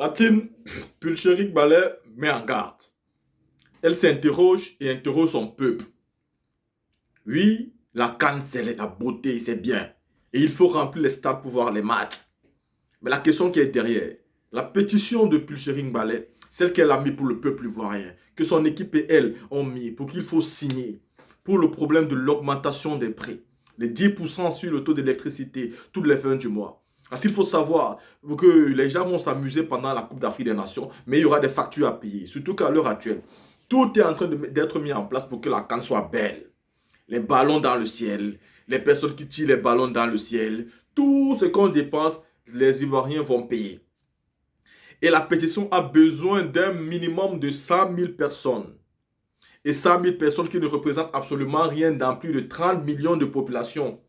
La team Pulcheric Ballet met en garde. Elle s'interroge et interroge son peuple. Oui, la CAN, c'est la beauté, c'est bien. Et il faut remplir les stades pour voir les matchs. Mais la question qui est derrière, la pétition de Pulcheric Ballet, celle qu'elle a mis pour le peuple ivoirien, que son équipe et elle ont mis pour qu'il faut signer, pour le problème de l'augmentation des prix, les 10% sur le taux d'électricité tous les fins du mois. Parce qu'il faut savoir que les gens vont s'amuser pendant la Coupe d'Afrique des Nations, mais il y aura des factures à payer. Surtout qu'à l'heure actuelle, tout est en train d'être mis en place pour que la CAN soit belle. Les ballons dans le ciel, les personnes qui tirent les ballons dans le ciel, tout ce qu'on dépense, les Ivoiriens vont payer. Et la pétition a besoin d'un minimum de 100 000 personnes. Et 100 000 personnes qui ne représentent absolument rien dans plus de 30 millions de population.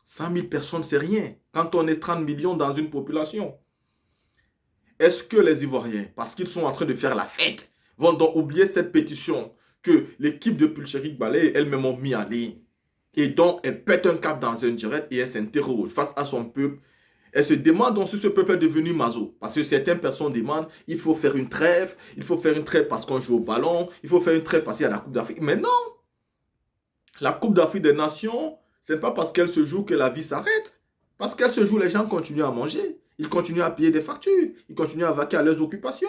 100 000 personnes, c'est rien quand on est 30 millions dans une population. Est-ce que les Ivoiriens, parce qu'ils sont en train de faire la fête, vont donc oublier cette pétition que l'équipe de Pulcheric Ballet elle-même ont mis en ligne? Et donc, elle pète un cap dans un direct et elle s'interroge face à son peuple. Elle se demande donc si ce peuple est devenu maso. Parce que certaines personnes demandent, il faut faire une trêve parce qu'on joue au ballon, il faut faire une trêve parce qu'il y a la Coupe d'Afrique. Mais non! La Coupe d'Afrique des Nations, ce n'est pas parce qu'elle se joue que la vie s'arrête. Parce qu'elle se joue, les gens continuent à manger. Ils continuent à payer des factures. Ils continuent à vaquer à leurs occupations.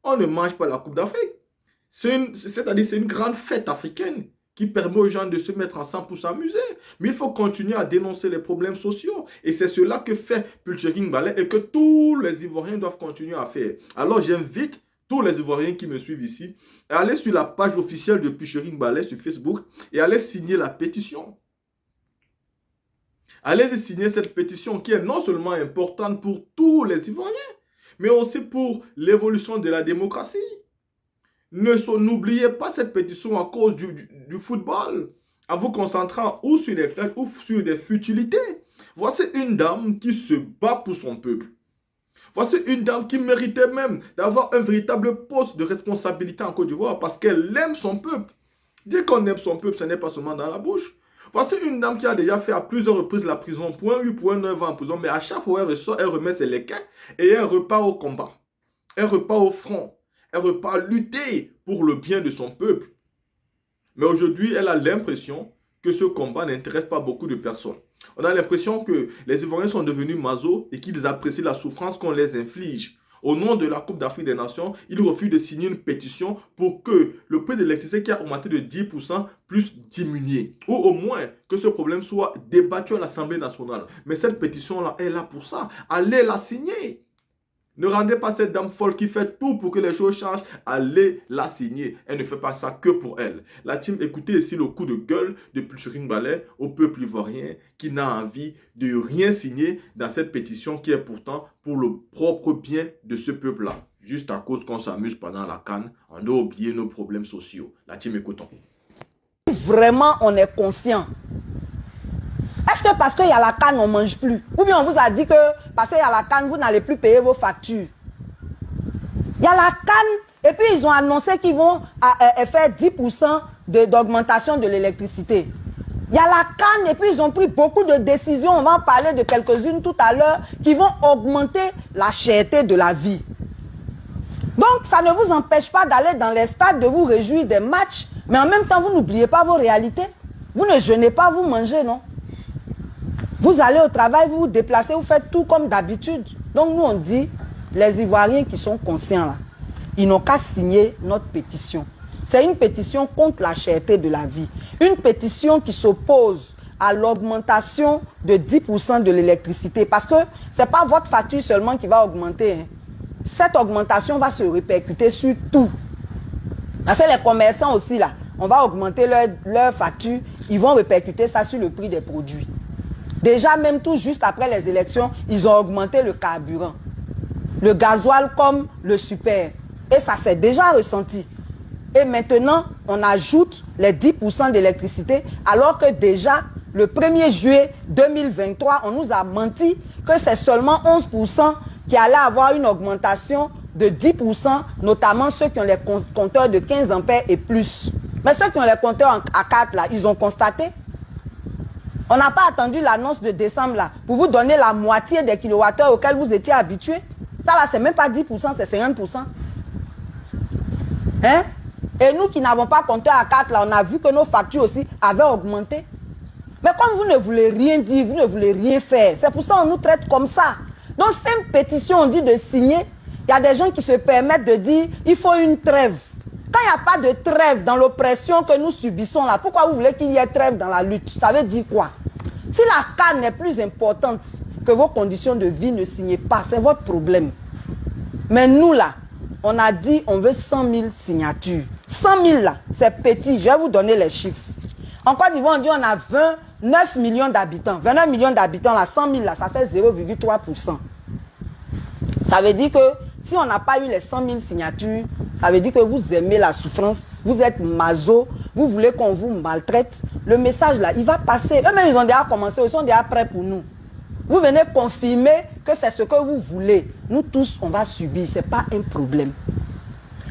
On ne mange pas la Coupe d'Afrique. C'est-à-dire c'est une grande fête africaine qui permet aux gens de se mettre ensemble pour s'amuser. Mais il faut continuer à dénoncer les problèmes sociaux. Et c'est cela que fait Pulcheric Ballet et que tous les Ivoiriens doivent continuer à faire. Alors j'invite tous les Ivoiriens qui me suivent ici à aller sur la page officielle de Pulcheric Ballet sur Facebook et aller signer la pétition. Allez signer cette pétition qui est non seulement importante pour tous les Ivoiriens, mais aussi pour l'évolution de la démocratie. N'oubliez pas cette pétition à cause du football, en vous concentrant ou sur des flèches ou sur des futilités. Voici une dame qui se bat pour son peuple. Voici une dame qui méritait même d'avoir un véritable poste de responsabilité en Côte d'Ivoire parce qu'elle aime son peuple. Dès qu'on aime son peuple, ce n'est pas seulement dans la bouche. Voici une dame qui a déjà fait à plusieurs reprises la prison, point 8, point 9 ans en prison, mais à chaque fois elle ressort, elle remet ses léquins et elle repart au combat. Elle repart au front. Elle repart lutter pour le bien de son peuple. Mais aujourd'hui, elle a l'impression que ce combat n'intéresse pas beaucoup de personnes. On a l'impression que les Ivoiriens sont devenus masos et qu'ils apprécient la souffrance qu'on les inflige. Au nom de la Coupe d'Afrique des Nations, ils refusent de signer une pétition pour que le prix de l'électricité qui a augmenté de 10% puisse diminuer. Ou au moins que ce problème soit débattu à l'Assemblée nationale. Mais cette pétition-là est là pour ça. Allez la signer. Ne rendez pas cette dame folle qui fait tout pour que les choses changent. Allez la signer. Elle ne fait pas ça que pour elle. La team, écoutez ici le coup de gueule de Pulcheric Ballet au peuple ivoirien qui n'a envie de rien signer dans cette pétition qui est pourtant pour le propre bien de ce peuple-là. Juste à cause qu'on s'amuse pendant la CAN, on a oublié nos problèmes sociaux. La team, écoutons. Vraiment, on est conscient. Est-ce que parce qu'il y a la CAN, on ne mange plus? Ou bien on vous a dit que parce qu'il y a la CAN, vous n'allez plus payer vos factures? Il y a la CAN, et puis ils ont annoncé qu'ils vont faire 10% d'augmentation de l'électricité. Il y a la CAN, et puis ils ont pris beaucoup de décisions, on va en parler de quelques-unes tout à l'heure, qui vont augmenter la cherté de la vie. Donc, ça ne vous empêche pas d'aller dans les stades, de vous réjouir des matchs, mais en même temps, vous n'oubliez pas vos réalités. Vous ne jeûnez pas, vous mangez, non? Vous allez au travail, vous vous déplacez, vous faites tout comme d'habitude. Donc nous on dit, les Ivoiriens qui sont conscients là, ils n'ont qu'à signer notre pétition. C'est une pétition contre la cherté de la vie. Une pétition qui s'oppose à l'augmentation de 10% de l'électricité. Parce que ce n'est pas votre facture seulement qui va augmenter. Hein. Cette augmentation va se répercuter sur tout. Parce que les commerçants aussi là, on va augmenter leur facture, ils vont répercuter ça sur le prix des produits. Déjà, même tout juste après les élections, ils ont augmenté le carburant. Le gasoil comme le super. Et ça s'est déjà ressenti. Et maintenant, on ajoute les 10% d'électricité, alors que déjà, le 1er juillet 2023, on nous a menti que c'est seulement 11% qui allait avoir une augmentation de 10%, notamment ceux qui ont les compteurs de 15 ampères et plus. Mais ceux qui ont les compteurs à 4, là, ils ont constaté. On n'a pas attendu l'annonce de décembre là pour vous donner la moitié des kilowattheures auxquels vous étiez habitués. Ça là, c'est même pas 10%, c'est 50%. Hein? Et nous qui n'avons pas compté à 4, là, on a vu que nos factures aussi avaient augmenté. Mais comme vous ne voulez rien dire, vous ne voulez rien faire, c'est pour ça qu'on nous traite comme ça. Donc, c'est une pétition, on dit de signer. Il y a des gens qui se permettent de dire il faut une trêve. Quand il n'y a pas de trêve dans l'oppression que nous subissons là, pourquoi vous voulez qu'il y ait trêve dans la lutte? Ça veut dire quoi? Si la canne est plus importante que vos conditions de vie, ne signez pas, c'est votre problème. Mais nous là, on a dit on veut 100 000 signatures. 100 000 là, c'est petit, je vais vous donner les chiffres. En Côte d'Ivoire, on dit on a 29 millions d'habitants. 29 millions d'habitants là, 100 000 là, ça fait 0,3%. Ça veut dire que si on n'a pas eu les 100 000 signatures, ça veut dire que vous aimez la souffrance, vous êtes maso, vous voulez qu'on vous maltraite. Le message là, il va passer. Eux-mêmes, ils ont déjà commencé, ils sont déjà prêts pour nous. Vous venez confirmer que c'est ce que vous voulez. Nous tous, on va subir, ce n'est pas un problème.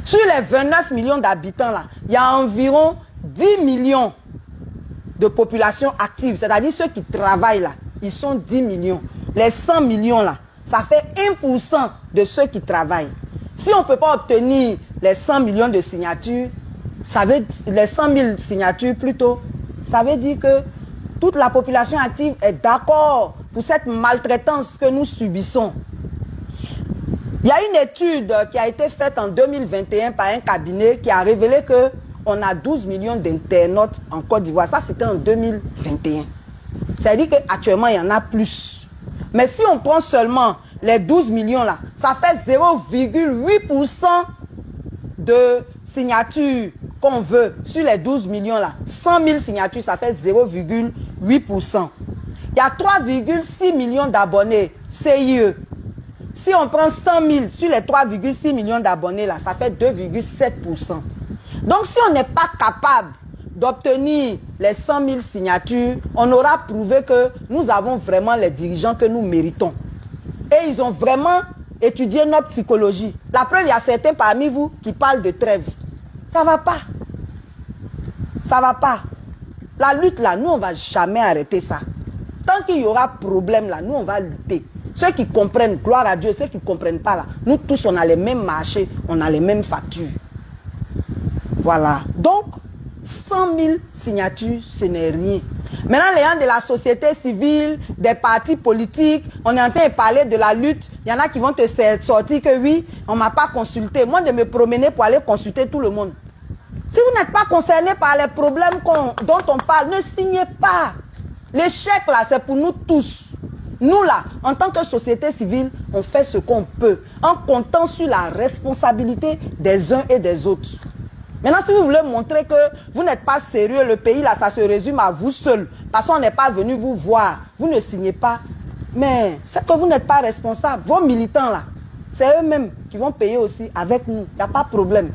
Sur les 29 millions d'habitants là, il y a environ 10 millions de population active, c'est-à-dire ceux qui travaillent là, ils sont 10 millions. Les 100 millions là, ça fait 1% de ceux qui travaillent. Si on ne peut pas obtenir les 100 millions de signatures, ça veut, les 100 000 signatures plutôt, ça veut dire que toute la population active est d'accord pour cette maltraitance que nous subissons. Il y a une étude qui a été faite en 2021 par un cabinet qui a révélé qu'on a 12 millions d'internautes en Côte d'Ivoire. Ça, c'était en 2021. Ça veut dire qu'actuellement, il y en a plus. Mais si on prend seulement les 12 millions là, ça fait 0,8% de signatures qu'on veut sur les 12 millions là. 100 000 signatures, ça fait 0,8%. Il y a 3,6 millions d'abonnés CIE. Si on prend 100 000 sur les 3,6 millions d'abonnés là, ça fait 2,7%. Donc si on n'est pas capable d'obtenir les 100 000 signatures, on aura prouvé que nous avons vraiment les dirigeants que nous méritons. Et ils ont vraiment étudié notre psychologie. La preuve, il y a certains parmi vous qui parlent de trêve. Ça ne va pas. Ça ne va pas. La lutte là, nous, on ne va jamais arrêter ça. Tant qu'il y aura problème là, nous, on va lutter. Ceux qui comprennent, gloire à Dieu, ceux qui ne comprennent pas là, nous tous, on a les mêmes marchés, on a les mêmes factures. Voilà. Donc, 100 000 signatures, ce n'est rien. Maintenant, les gens de la société civile, des partis politiques, on est en train de parler de la lutte. Il y en a qui vont te sortir que oui, on ne m'a pas consulté. Moi, de me promener pour aller consulter tout le monde. Si vous n'êtes pas concerné par les problèmes dont on parle, ne signez pas. L'échec, là, c'est pour nous tous. Nous, là, en tant que société civile, on fait ce qu'on peut, en comptant sur la responsabilité des uns et des autres. Maintenant, si vous voulez montrer que vous n'êtes pas sérieux, le pays, là, ça se résume à vous seul, parce qu'on n'est pas venu vous voir, vous ne signez pas. Mais c'est que vous n'êtes pas responsable. Vos militants, là, c'est eux-mêmes qui vont payer aussi avec nous. Il n'y a pas de problème.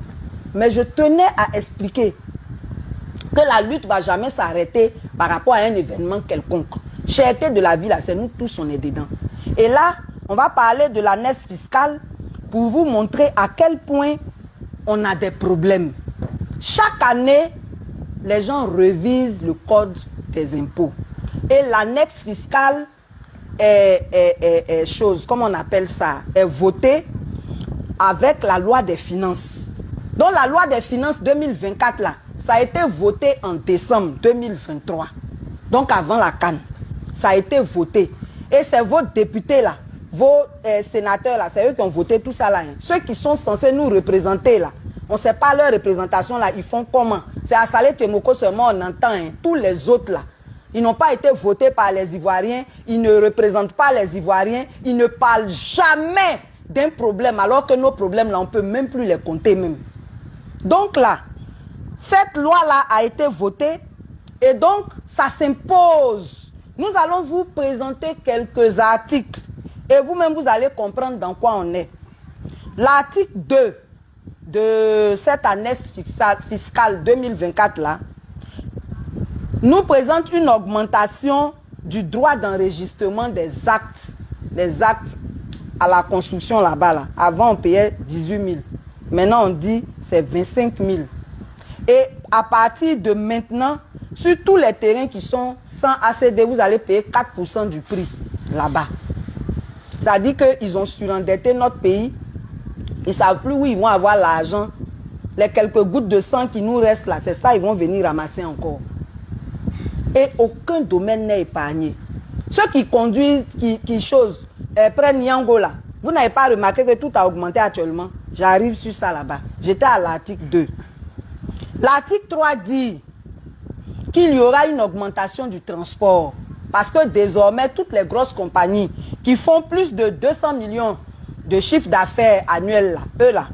Mais je tenais à expliquer que la lutte ne va jamais s'arrêter par rapport à un événement quelconque. Cherté de la vie, là, c'est nous tous, on est dedans. Et là, on va parler de la NES fiscale pour vous montrer à quel point on a des problèmes. Chaque année, les gens révisent le code des impôts. Et l'annexe fiscale est chose, comment on appelle ça, est votée avec la loi des finances. Donc la loi des finances 2024, là, ça a été voté en décembre 2023. Donc avant la CAN, ça a été voté. Et c'est vos députés là, vos sénateurs là, c'est eux qui ont voté tout ça là. Hein. Ceux qui sont censés nous représenter là, on ne sait pas leur représentation là, ils font comment. C'est à Salé Tchemoko seulement on entend. Hein. Tous les autres là, ils n'ont pas été votés par les Ivoiriens, ils ne représentent pas les Ivoiriens, ils ne parlent jamais d'un problème alors que nos problèmes là, on ne peut même plus les compter même. Donc là, cette loi là a été votée et donc ça s'impose. Nous allons vous présenter quelques articles et vous-même vous allez comprendre dans quoi on est. L'article 2 de cette annexe fiscale 2024 là nous présente une augmentation du droit d'enregistrement des actes à la construction là-bas. Là. Avant on payait 18 000. Maintenant on dit c'est 25 000. Et à partir de maintenant, sur tous les terrains qui sont sans ACD, vous allez payer 4% du prix là-bas. Ça dit qu'ils ont surendetté notre pays. Ils ne savent plus où ils vont avoir l'argent. Les quelques gouttes de sang qui nous restent là, c'est ça, ils vont venir ramasser encore. Et aucun domaine n'est épargné. Ceux qui conduisent, prennent Yango là, vous n'avez pas remarqué que tout a augmenté actuellement. J'arrive sur ça là-bas. J'étais à l'article 2. L'article 3 dit qu'il y aura une augmentation du transport. Parce que désormais, toutes les grosses compagnies qui font plus de 200 millions de chiffre d'affaires annuel, là, eux là,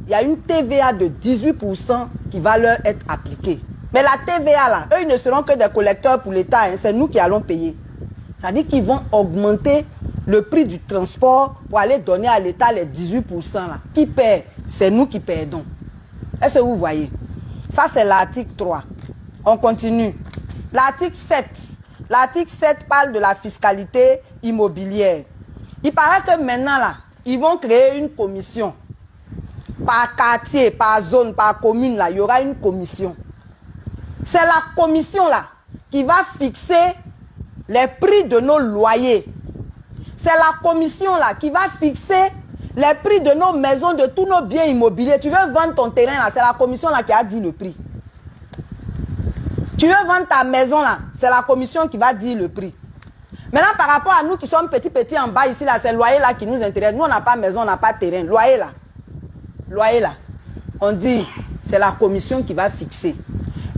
il y a une TVA de 18% qui va leur être appliquée. Mais la TVA là, eux ils ne seront que des collecteurs pour l'État, hein, c'est nous qui allons payer. Ça veut dire qu'ils vont augmenter le prix du transport pour aller donner à l'État les 18% là. Qui paie? C'est nous qui perdons. Est-ce que vous voyez? Ça c'est l'article 3. On continue. L'article 7. L'article 7 parle de la fiscalité immobilière. Il paraît que maintenant là, ils vont créer une commission. Par quartier, par zone, par commune, là, il y aura une commission. C'est la commission là qui va fixer les prix de nos loyers. C'est la commission là qui va fixer les prix de nos maisons, de tous nos biens immobiliers. Tu veux vendre ton terrain là, c'est la commission là qui a dit le prix. Tu veux vendre ta maison là, c'est la commission qui va dire le prix. Maintenant, par rapport à nous qui sommes petits en bas ici, là, c'est le loyer là qui nous intéresse. Nous, on n'a pas maison, on n'a pas terrain. Loyer là, on dit, c'est la commission qui va fixer.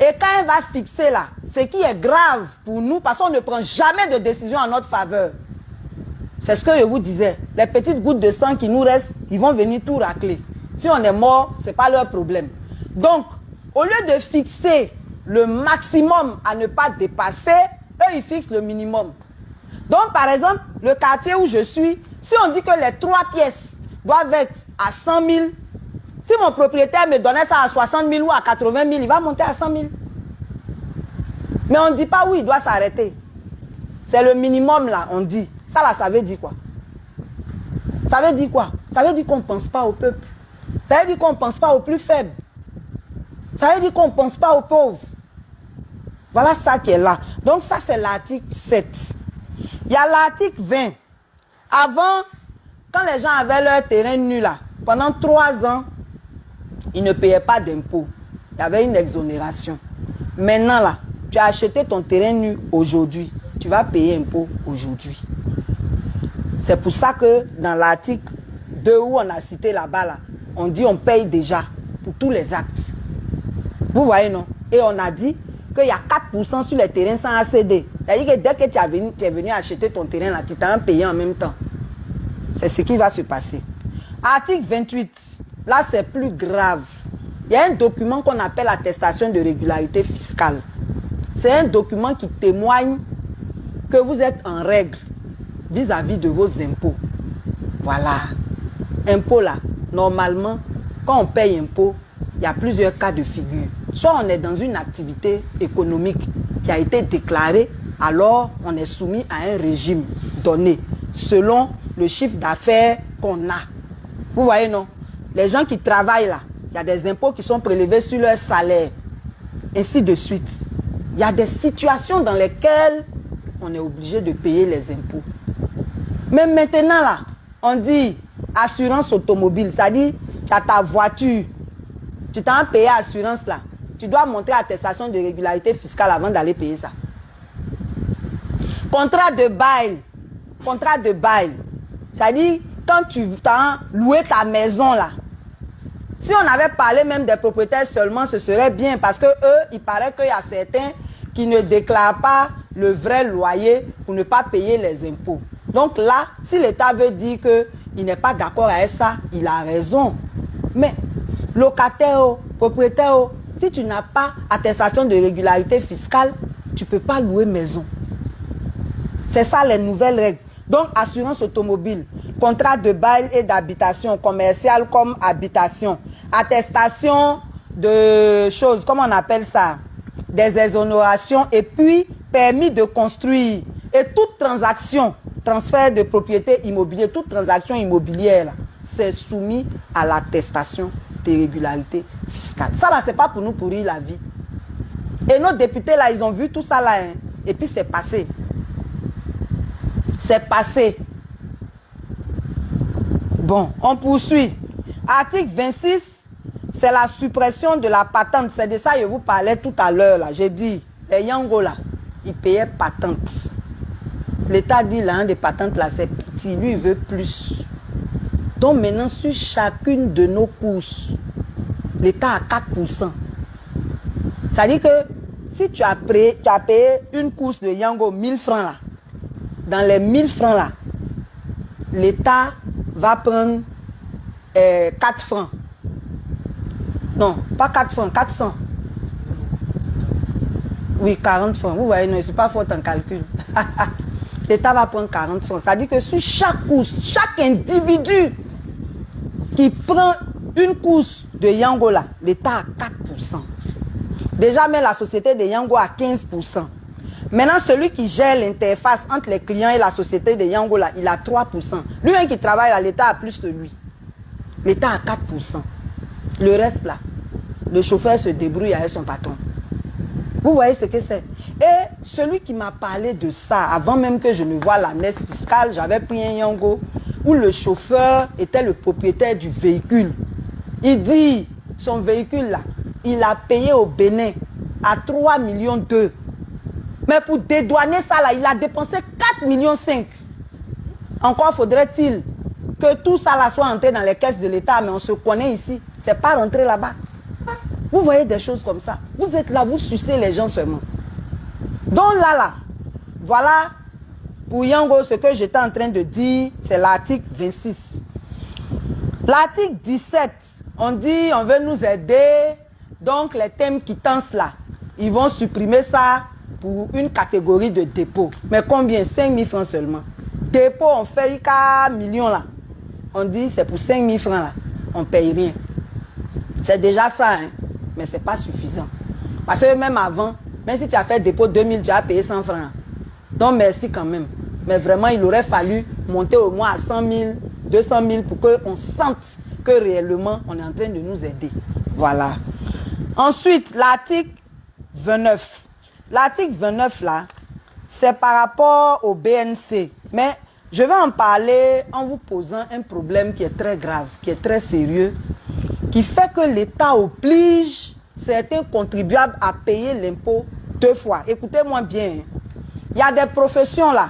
Et quand elle va fixer là, ce qui est grave pour nous, parce qu'on ne prend jamais de décision en notre faveur. C'est ce que je vous disais. Les petites gouttes de sang qui nous restent, ils vont venir tout racler. Si on est mort, ce n'est pas leur problème. Donc, au lieu de fixer le maximum à ne pas dépasser, eux, ils fixent le minimum. Donc, par exemple, le quartier où je suis, si on dit que les 3 pièces doivent être à 100 000, si mon propriétaire me donnait ça à 60 000 ou à 80 000, il va monter à 100 000. Mais on ne dit pas où il doit s'arrêter. C'est le minimum là, on dit. Ça là, ça veut dire quoi? Ça veut dire quoi? Ça veut dire qu'on ne pense pas au peuple. Ça veut dire qu'on ne pense pas aux plus faibles. Ça veut dire qu'on ne pense pas aux pauvres. Voilà ça qui est là. Donc ça, c'est l'article 7. Il y a l'article 20. Avant, quand les gens avaient leur terrain nu là, pendant 3 ans, ils ne payaient pas d'impôts. Il y avait une exonération. Maintenant là, tu as acheté ton terrain nu aujourd'hui. Tu vas payer impôt aujourd'hui. C'est pour ça que dans l'article 2 où on a cité là-bas, là, on dit on paye déjà pour tous les actes. Vous voyez, non? Et on a dit qu'il y a 4% sur les terrains sans ACD. C'est-à-dire que dès que tu es venu acheter ton terrain, là, tu t'as payé en même temps. C'est ce qui va se passer. Article 28. Là, c'est plus grave. Il y a un document qu'on appelle attestation de régularité fiscale. C'est un document qui témoigne que vous êtes en règle vis-à-vis de vos impôts. Voilà. Impôts là, normalement, quand on paye impôt, il y a plusieurs cas de figure. Soit on est dans une activité économique qui a été déclarée, alors on est soumis à un régime donné, selon le chiffre d'affaires qu'on a. Vous voyez, non? Les gens qui travaillent là, il y a des impôts qui sont prélevés sur leur salaire, ainsi de suite. Il y a des situations dans lesquelles on est obligé de payer les impôts. Mais maintenant là, on dit assurance automobile, c'est-à-dire tu as ta voiture, tu t'as payé assurance là, tu dois montrer attestation de régularité fiscale avant d'aller payer ça. Contrat de bail, c'est-à-dire quand tu as loué ta maison là, si on avait parlé même des propriétaires seulement, ce serait bien parce que eux, il paraît qu'il y a certains qui ne déclarent pas le vrai loyer pour ne pas payer les impôts. Donc là, si l'État veut dire qu'il n'est pas d'accord avec ça, il a raison. Mais locataire, propriétaire, si tu n'as pas attestation de régularité fiscale, tu ne peux pas louer maison. C'est ça les nouvelles règles. Donc assurance automobile, contrat de bail et d'habitation, commercial comme habitation, attestation de choses, comment on appelle ça, des exonérations et puis permis de construire. Et toute transaction, transfert de propriété immobilière, toute transaction immobilière, c'est soumis à l'attestation de régularité fiscale. Ça là, c'est pas pour nous pourrir la vie. Et nos députés là, ils ont vu tout ça là, hein, et puis c'est passé. C'est passé. Bon, on poursuit. Article 26, c'est la suppression de la patente. C'est de ça que je vous parlais tout à l'heure. J'ai dit, les Yango là, ils payaient patente. L'État dit là, des patentes là, c'est petit. Lui, il veut plus. Donc maintenant, sur chacune de nos courses, l'État a 4%. Ça dit que si tu as payé une course de Yango 1000 francs là, dans les 1000 francs là, l'État va prendre 4 francs. Non, pas 4 francs, 400. Oui, 40 francs. Vous voyez, non, je ne suis pas forte en calcul. L'État va prendre 40 francs. Ça dit que sur chaque course, chaque individu qui prend une course de Yango là, l'État a 4%. Déjà, même la société de Yango a 15%. Maintenant, celui qui gère l'interface entre les clients et la société de Yango là, il a 3%. Lui-même qui travaille là, l'État a plus que lui. L'État a 4%. Le reste là, le chauffeur se débrouille avec son patron. Vous voyez ce que c'est? Et celui qui m'a parlé de ça, avant même que je ne voie la NES fiscale, j'avais pris un Yango où le chauffeur était le propriétaire du véhicule. Il dit, son véhicule là, il a payé au Bénin à 3,2 millions. Mais pour dédouaner ça là, il a dépensé 4,5 millions. Encore faudrait-il que tout ça là soit entré dans les caisses de l'État, mais on se connaît ici. C'est pas rentré là-bas. Vous voyez des choses comme ça. Vous êtes là, vous sucez les gens seulement. Donc là, voilà pour Yango ce que j'étais en train de dire, c'est l'article 26. L'article 17, on dit on veut nous aider, donc les thèmes qui tensent là, ils vont supprimer ça pour une catégorie de dépôt. Mais combien? 5 000 francs seulement. Dépôt, on fait 4 millions là. On dit c'est pour 5 000 francs là, on ne paye rien. C'est déjà ça, hein? Mais ce n'est pas suffisant. Parce que même avant, même si tu as fait dépôt 2000, tu as payé 100 francs. Donc merci quand même. Mais vraiment, il aurait fallu monter au moins à 100 000, 200 000 pour qu'on sente que réellement, on est en train de nous aider. Voilà. Ensuite, l'article 29. L'article 29, là, c'est par rapport au BNC. Mais je vais en parler en vous posant un problème qui est très grave, qui est très sérieux, qui fait que l'État oblige certains contribuables à payer l'impôt 2 fois. Écoutez-moi bien. Il y a des professions là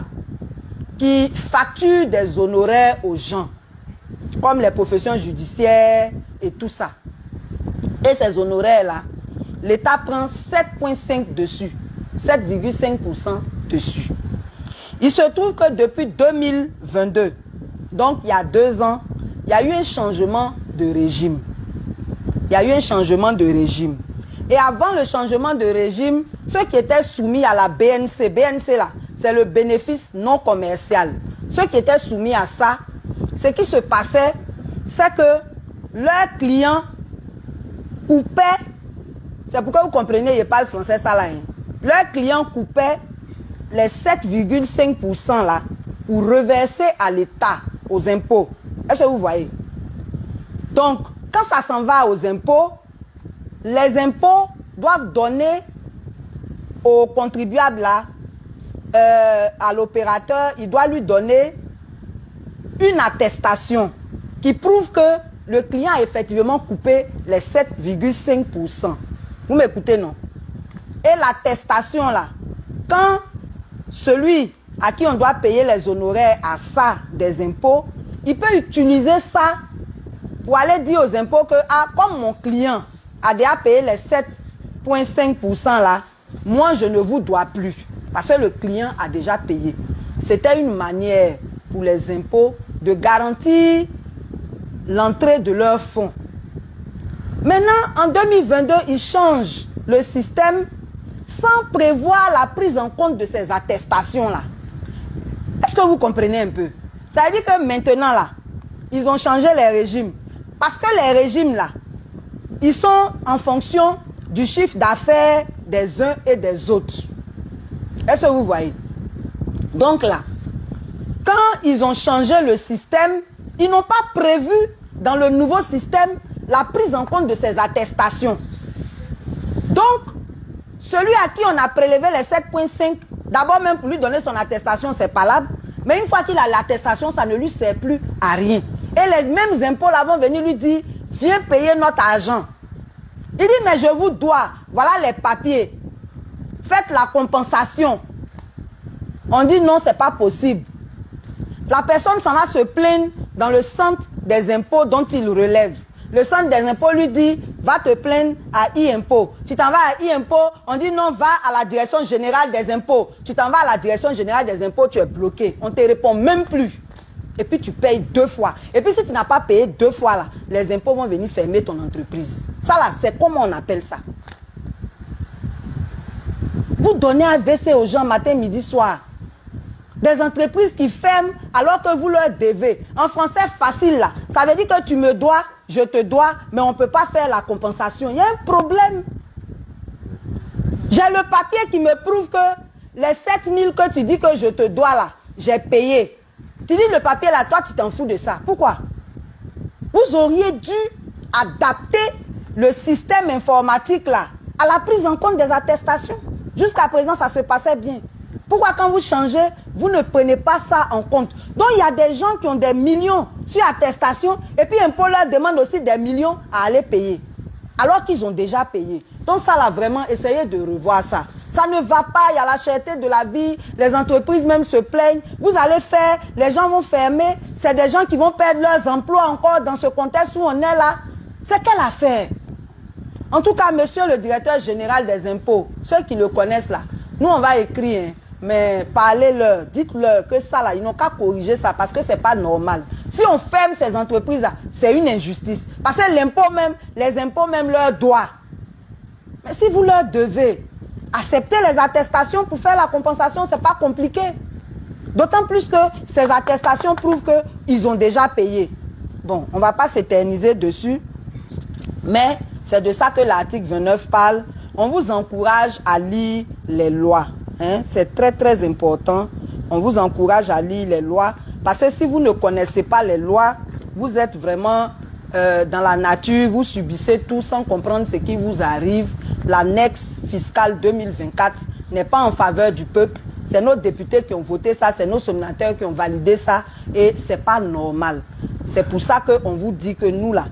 qui facturent des honoraires aux gens, comme les professions judiciaires et tout ça. Et ces honoraires là, l'État prend 7,5% dessus, 7,5% dessus. Il se trouve que depuis 2022, donc il y a 2 ans, il y a eu un changement de régime. Il y a eu un changement de régime. Et avant le changement de régime, ceux qui étaient soumis à la BNC, BNC là, c'est le bénéfice non commercial. Ceux qui étaient soumis à ça, ce qui se passait, c'est que leurs clients coupaient, c'est pourquoi vous comprenez, je parle français ça là, hein. Leurs clients coupaient les 7,5% là pour reverser à l'État, aux impôts. Est-ce que vous voyez? Donc, quand ça s'en va aux impôts, les impôts doivent donner au contribuable là, à l'opérateur, il doit lui donner une attestation qui prouve que le client a effectivement coupé les 7,5%. Vous m'écoutez, non? Et l'attestation là, quand celui à qui on doit payer les honoraires à ça des impôts, il peut utiliser ça pour aller dire aux impôts que, ah, comme mon client a déjà payé les 7,5% là, moi je ne vous dois plus. Parce que le client a déjà payé. C'était une manière pour les impôts de garantir l'entrée de leurs fonds. Maintenant, en 2022, ils changent le système sans prévoir la prise en compte de ces attestations-là. Est-ce que vous comprenez un peu? Ça veut dire que maintenant, là, ils ont changé les régimes. Parce que les régimes, là, ils sont en fonction du chiffre d'affaires des uns et des autres. Est-ce que vous voyez? Donc là, quand ils ont changé le système, ils n'ont pas prévu dans le nouveau système la prise en compte de ces attestations. Donc, celui à qui on a prélevé les 7,5, d'abord même pour lui donner son attestation, c'est palable. Mais une fois qu'il a l'attestation, ça ne lui sert plus à rien. Et les mêmes impôts là vont venir lui dire, viens payer notre argent. Il dit, mais je vous dois, voilà les papiers. Faites la compensation. On dit non, c'est pas possible. La personne s'en va se plaindre dans le centre des impôts dont il relève. Le centre des impôts lui dit, va te plaindre à I-Impôt. Tu t'en vas à I-Impôt, on dit non, va à la direction générale des impôts. Tu t'en vas à la direction générale des impôts, tu es bloqué. On ne te répond même plus. Et puis tu payes 2 fois. Et puis si tu n'as pas payé 2 fois là, les impôts vont venir fermer ton entreprise. Ça là, c'est comment on appelle ça? Vous donnez un WC aux gens matin, midi, soir. Des entreprises qui ferment alors que vous leur devez. En français facile là, ça veut dire que tu me dois, je te dois, mais on ne peut pas faire la compensation. Il y a un problème. J'ai le papier qui me prouve que les 7 000 que tu dis que je te dois là, j'ai payé. Tu dis le papier là, toi tu t'en fous de ça. Pourquoi? Vous auriez dû adapter le système informatique là à la prise en compte des attestations. Jusqu'à présent, ça se passait bien. Pourquoi quand vous changez, vous ne prenez pas ça en compte? Donc il y a des gens qui ont des millions sur attestation et puis impôt leur demande aussi des millions à aller payer. Alors qu'ils ont déjà payé. Donc ça là vraiment, essayez de revoir ça. Ça ne va pas, il y a la cherté de la vie, les entreprises même se plaignent. Vous allez faire, les gens vont fermer. C'est des gens qui vont perdre leurs emplois encore dans ce contexte où on est là. C'est quelle affaire? En tout cas, monsieur le directeur général des impôts, ceux qui le connaissent là, nous on va écrire, hein, mais parlez-leur, dites-leur que ça là, ils n'ont qu'à corriger ça parce que c'est pas normal. Si on ferme ces entreprises là, c'est une injustice. Parce que l'impôt même, les impôts même leur doivent. Mais si vous leur devez, accepter les attestations pour faire la compensation, c'est pas compliqué. D'autant plus que ces attestations prouvent qu'ils ont déjà payé. Bon, on ne va pas s'éterniser dessus, mais c'est de ça que l'article 29 parle. On vous encourage à lire les lois. Hein? C'est très très important. On vous encourage à lire les lois. Parce que si vous ne connaissez pas les lois, vous êtes vraiment dans la nature, vous subissez tout sans comprendre ce qui vous arrive. L'annexe fiscale 2024 n'est pas en faveur du peuple. C'est nos députés qui ont voté ça, c'est nos sénateurs qui ont validé ça et c'est pas normal. C'est pour ça qu'on vous dit que nous là,